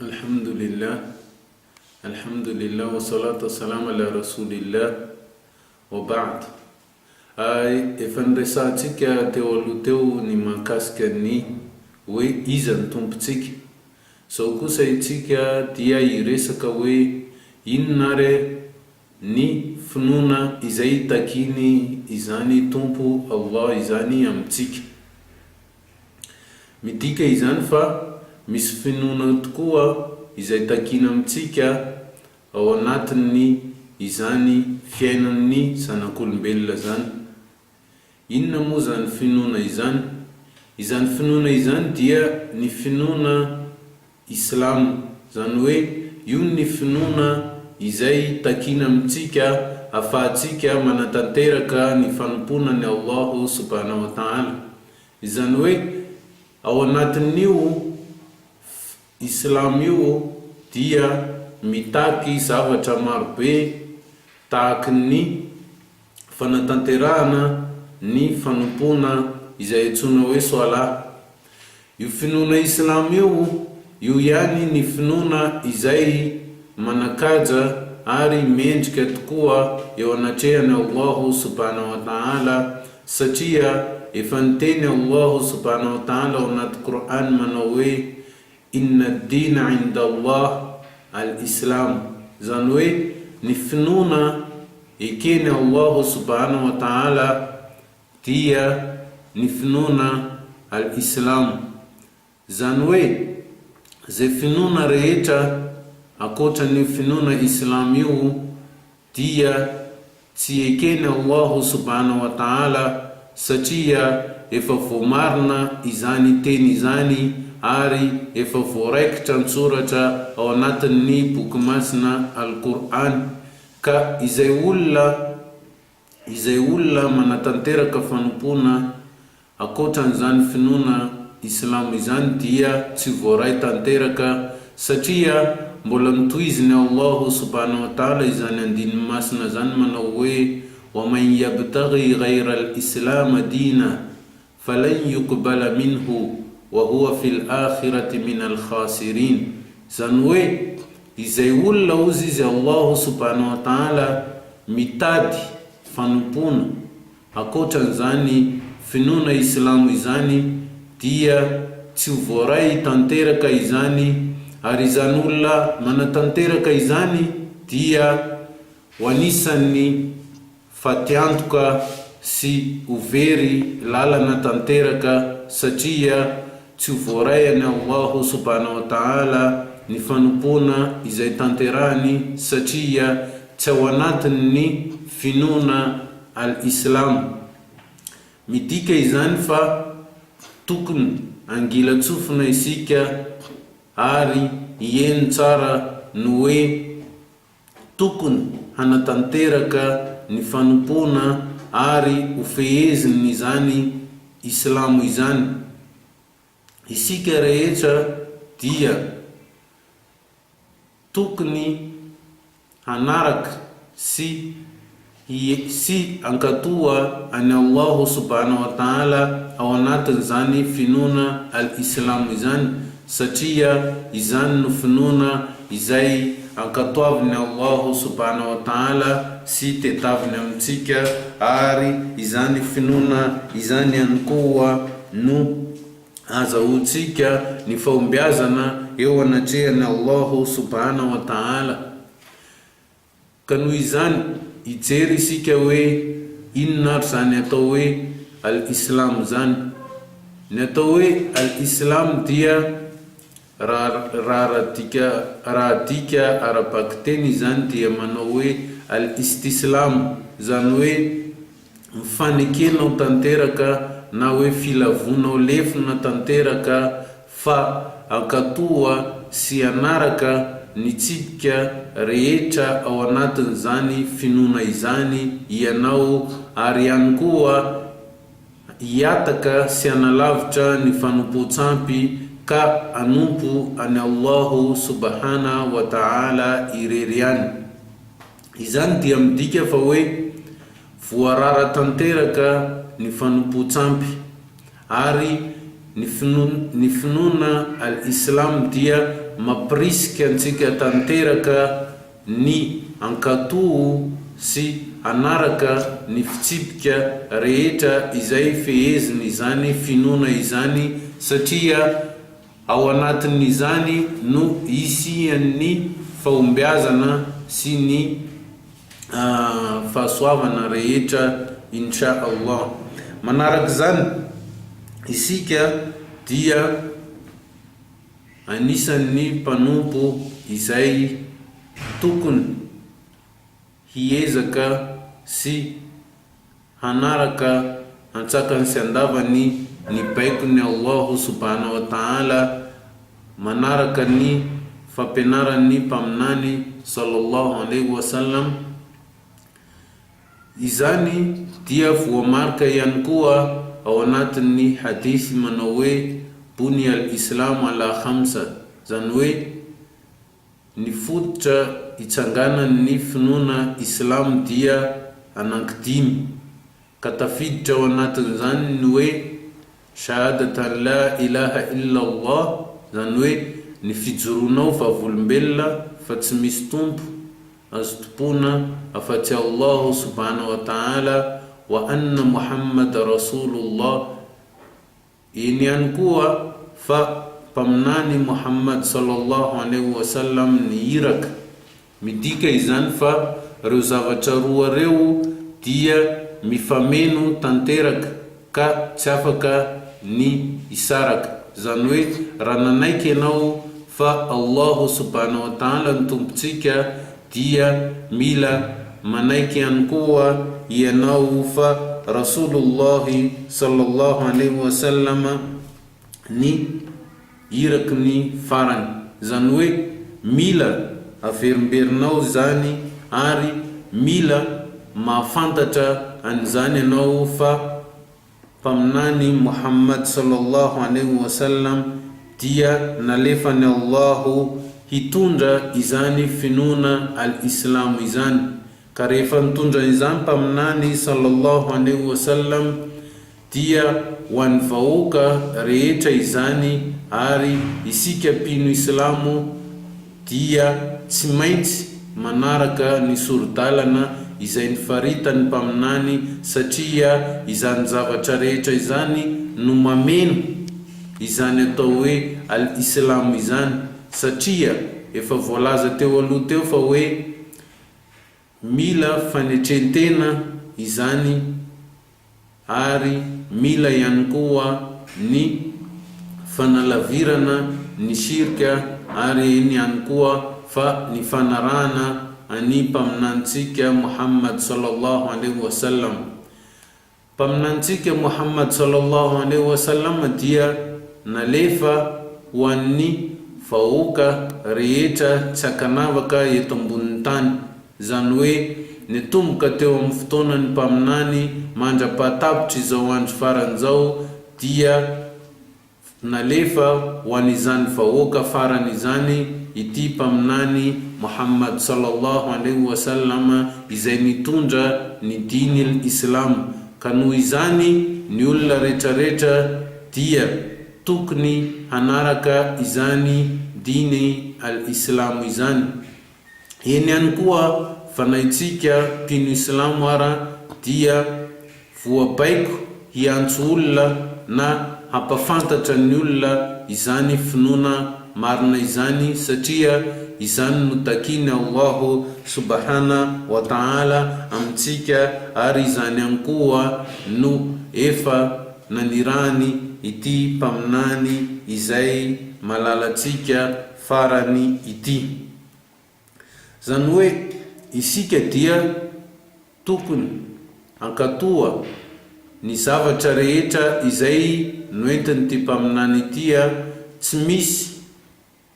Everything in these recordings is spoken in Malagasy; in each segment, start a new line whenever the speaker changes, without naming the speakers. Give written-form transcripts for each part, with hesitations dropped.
Alhamdulillah wa salatu wa salam ala rasulillah wa ba'd. Efa niresantsika teo aloha teo ny mahakasika ny hoe iza ny tompontsika. Sao kosa itsika dia iresaka hoe inona re ny finoana izay takiny izany tompo Allah izany amintsika. Midika izany fa misy finoana tokoa izay takina amintsika ao anatin'ny izany fiainan'ny zanak'olombelona zany. Inona moa zany finoana izany? Izany finoana izany dia ny finoana Islam, zany hoe io ny finoana izay takina amintsika afahantsika manatanteraka ny fanomponany Allahu subhanahu wa ta'ala. Izany hoe ao anatin'io Islam io dia mitaky zavatra marobe tahaka ny fanatanterahana ny fanompona izay antsoina hoe soala. Io finoana Islam io ihany ny finoana izay manakaja ary mendrika tokoa eo anatrehany Allahu subhanahu wa ta'ala, satria efa niteny Allahu subhanahu wa ta'ala ao anaty Quran manao hoe inna ad-dina 'inda Allah al-Islam, zany hoe ny finoana ekeny Allahu subhanahu wa ta'ala dia ny finoana al-Islam. Zany hoe zay finoana rehetra akoatra ny finoana Islam io dia tsy ekeny Allahu subhanahu wa ta'ala, satria efa voamarina izany teny izany ary efa voaraikitra ny soratra ao anatin'ny boky masina Al-Quran. Ka izay olona manatanteraka fanompona akoatran'izany finoana Islam izany dia tsy voaray tanteraka, satria mbola nitohiziny Allahu subhanahu wa ta'ala izany andininy masina zany manao hoe wa man yabtaghi ghayra al-islam dina falan yuqbala minhu wa huwa fil akhirati min al-khasirin. Zany hoe izay olona ozy izy Allahu subhanahu wa ta'ala mitady fanompona akoatran'izany finoana Islam izany dia tsy voaray tanteraka izany, ary izany olona manatanteraka izany dia wanisan'ny fatiantoka sy uvery lalana tanteraka, satria tsy voarayany Allahu subhanahu wa ta'ala ny fanompona izay tanterahany, satria tsy ao anatin'ny finoana al-Islam. Midika izany fa tokony angilatsofina isika ary ieny tsara no hoe tokony hanatanteraka ny fanompona ary ufeheziny izany Islam izany. Isika rehetra dia tokony hanaraka sy ankatoa any Allahu subhanahu wa ta'ala ao anatin'izany finoana al-Islam izany, satria izany no finoana izay ankatoaviny Allahu subhanahu wa ta'ala sy tetaviny amintsika, ary izany finoana izany ihany koa no azahoantsika ny fahombiazana eo anatrehany Allahu subhanahu wa ta'ala. Ka noho izany ijery isika hoe inona zany atao hoe al-Islam zany. Ny atao hoe al-Islam dia raha dika arabaky teny zany dia manao hoe al-istislam, zany hoe mifanekenao tanteraka na hoe filavonao lefina tanteraka fa ankatoa sy anaraka ny tsipika rehetra ao anatin'izany finoana izany ianao, ary ihany koa iataka sy analavitra ny fanompo-tsampy ka anompo any Allahu subhanahu wa ta'ala ireriany. Izany dia midika fa hoe voarara tanteraka ny fanompo-tsampy, ary ny finoana al-Islam dia mampirisika antsika tanteraka ny ankatoho sy anaraka ny fitsipika rehetra izay feheziny izany finoana izany, satria ao anatin'izany no isian'ny fahombiazana sy ny fahasoavana rehetra insha Allah. Manaraka zany isika dia anisan'ny mpanompo izay tokony hiezaka sy hanaraka antsakany sy andavany ny baikony Allah subhanahu wa ta'ala, manaraka ny fampianaran'ny mpaminany sallallahu alaihi wasallam. Izany dia voamarika ihany koa ao anatin'ny hadithi manao hoe buni al-Islam ala khamsa, zany hoe ny fototra itsanganan'ny finoana Islam dia anankidimy, ka tafiditra ao anatin'izany ny hoe shahadatan la ilaha illa Allah, zany hoe ny fijoroanao fa volombelona fa tsy misy tompo azo tompona afa-tsy Allah subhanahu wa ta'ala, wa anna Muhammad rasulullah. Iny ihany koa fa paminany Muhammad sallallahu alaihi wasallam ny iraka, midika izany fa reo zavatra roa reo dia mifameno tanteraka ka tsy afaka ny isaraka. Zany hoe raha nanaiky ianao fa Allah subhanahu wa ta'ala ny tompontsika, dia mila manaiky ihany koa ianao fa Rasulullah sallallahu alaihi wasallam ny iraky ny farany. Zany hoe mila averimberinao zany ary mila mahafantatra an'izany ianao fa paminany Muhammad sallallahu alaihi wasallam dia nalefany Allahu hitondra izany finoana al-Islam izany. Ka rehefa nitondra izany paminany sallallahu alaihi wasallam dia hoan'ny vahoaka rehetra izany, ary isika mpino Islamo dia tsy maintsy manaraka ny sorodalana izay nifaritany paminany, satria izany zavatra rehetra izany no mameno izany atao hoe al-Islam izany. Satria efa voalaza teo aloha teo fa hoe mila fanetrentena izany, ary mila ihany koa ny fanalavirana ny shirka, ary ny ihany koa fa ny fanarahana any mpaminantsika Muhammad sallallahu alaihi wasallam. Mpaminantsika Muhammad sallallahu alaihi wasallam dia nalefa ho an'ny vahoaka rehetra tsy akanavaka eto ambonin'ny tany. Zany hoe nitomboka teo amin'ny fotoanany mpaminany mandra-pahatapitra izao andro faran'izao, dia nalefa ho an'izany vahoaka farany izany ity mpaminany Muhammad sallallahu alaihi wasallam izay nitondra ny diny al-Islam. Ka noho izany ny olona rehetrarehetra dia tokony hanaraka izany diny al-Islam izany. Eny ihany koa fanaitsika mpino Islamo ara dia voabaiko hiantso olona na hampafantatra ny olona izany finoana marina izany, satria izany no takiny Allahu subhanahu wa ta'ala amitsika, ary izany ihany koa no efa nanirany ity mpaminany izay malalatsika farany ity. Zany hoe isika dia tokony ankatoa ny zavatra rehetra izay noentiny ty mpaminany ity, tsy misy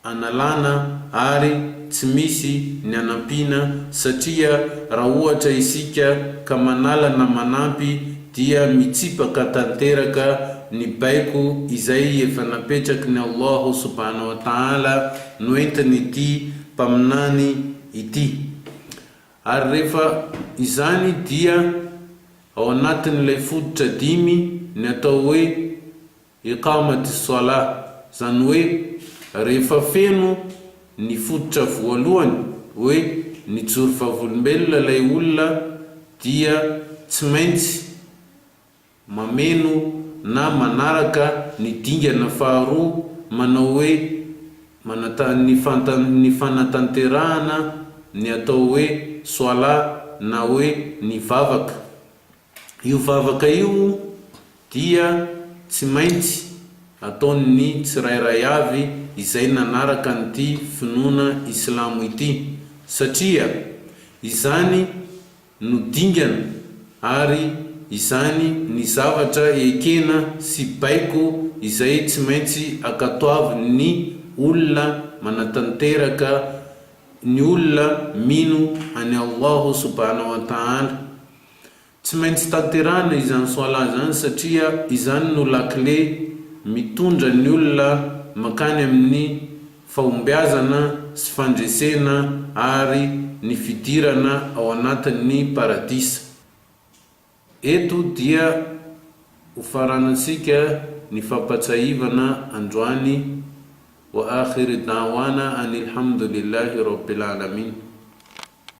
analana ary tsy misy ny anampina, satria raha ohatra isika ka manala na manampy dia mitsipaka tanteraka ny baiko izay efa napetraky ny Allah subhanahu wa ta'ala noentiny ity mpaminany ity. Ary rehefa izany dia ao anatin'ilay fototra dimy ny atao hoe iqamati salah, zany hoe rehefa feno ny fototra voalohany hoe nijoro vavolombelona lay olona, dia tsy maintsy mameno na manaraka ny dingana faharoa, manao hoe ny fanatanterahana ny atao hoe soala na hoe ny vavaka. Io vavaka io dia tsy maintsy ataon'ny tsirairay avy izay nanaraka nyty finoana islamo ity, satria izany no dingana ary izany ny zavatra ekena sy baiko izay tsy maintsy akatoavy ny olona manatanteraka, ny olona mino any Allahu subhanahu wa ta'ala. Tsy maintsy tanterana izany soala zany satria izany no lakle mitondra ny olona makany amin'ny fahombiazana sy fandresena ary ny fidirana ao anatin'ny paradisa. Eto dia hofaranasika ny fampatsahivana androany. Wa akhir da'wana anil hamdulillahi rabbil alamin.